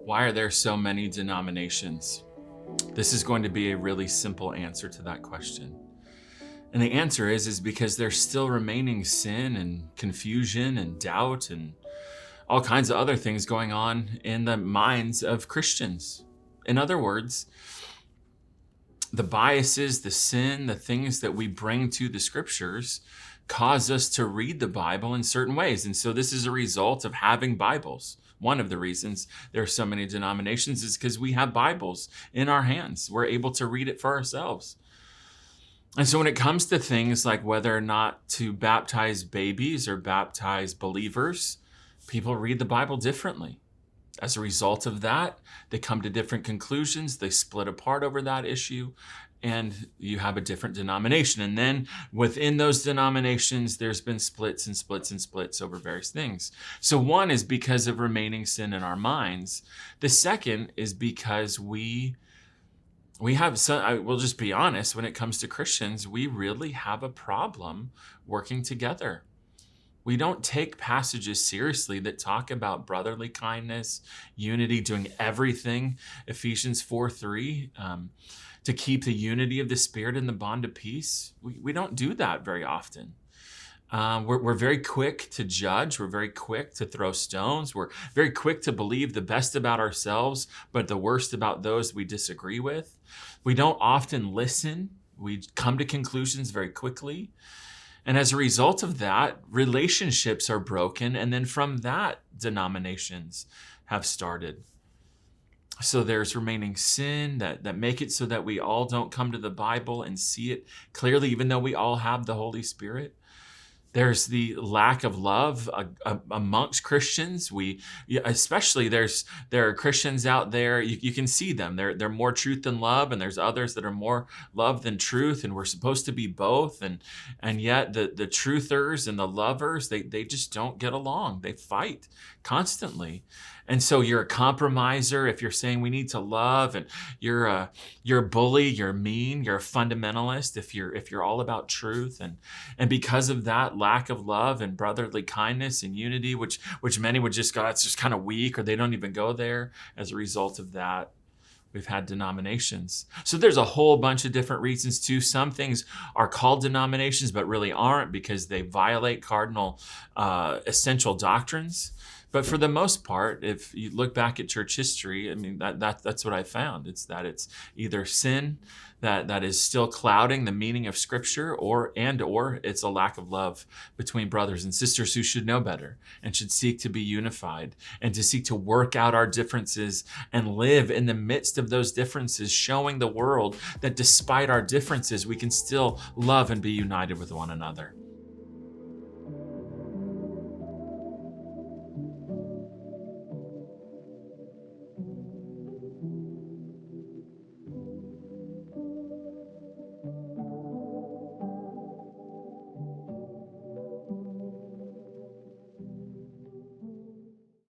Why are there so many denominations? This is going to be a really simple answer to that question. And the answer is because there's still remaining sin and confusion and doubt and all kinds of other things going on in the minds of Christians. In other words, the biases, the sin, the things that we bring to the scriptures cause us to read the Bible in certain ways. And so this is a result of having Bibles. One of the reasons there are so many denominations is because we have Bibles in our hands. We're able to read it for ourselves. And so when it comes to things like whether or not to baptize babies or baptize believers, people read the Bible differently. As a result of that, they come to different conclusions. They split apart over that issue, and you have a different denomination. And then within those denominations, there's been splits and splits and splits over various things. So one is because of remaining sin in our minds. The second is because we have some, I will just be honest, when it comes to Christians, we really have a problem working together. We don't take passages seriously that talk about brotherly kindness, unity, doing everything, Ephesians 4:3, to keep the unity of the Spirit in the bond of peace. We don't do that very often. We're very quick to judge. We're very quick to throw stones. We're very quick to believe the best about ourselves, but the worst about those we disagree with. We don't often listen. We come to conclusions very quickly. And as a result of that, relationships are broken. And then from that, denominations have started. So there's remaining sin that make it so that we all don't come to the Bible and see it clearly, even though we all have the Holy Spirit. There's the lack of love amongst Christians. Especially there are Christians out there. You can see them. They're more truth than love, and there's others that are more love than truth. And we're supposed to be both. And yet the truthers and the lovers they just don't get along. They fight constantly. And so you're a compromiser if you're saying we need to love, and you're a bully, you're mean, you're a fundamentalist if you're all about truth. And because of that lack of love and brotherly kindness and unity, which many would just go, it's just kind of weak, or they don't even go there. As a result of that, we've had denominations. So there's a whole bunch of different reasons too. Some things are called denominations, but really aren't because they violate cardinal essential doctrines. But for the most part, if you look back at church history, I mean, that's what I found. It's either sin that is still clouding the meaning of Scripture, or it's a lack of love between brothers and sisters who should know better and should seek to be unified and to seek to work out our differences and live in the midst of those differences, showing the world that despite our differences, we can still love and be united with one another.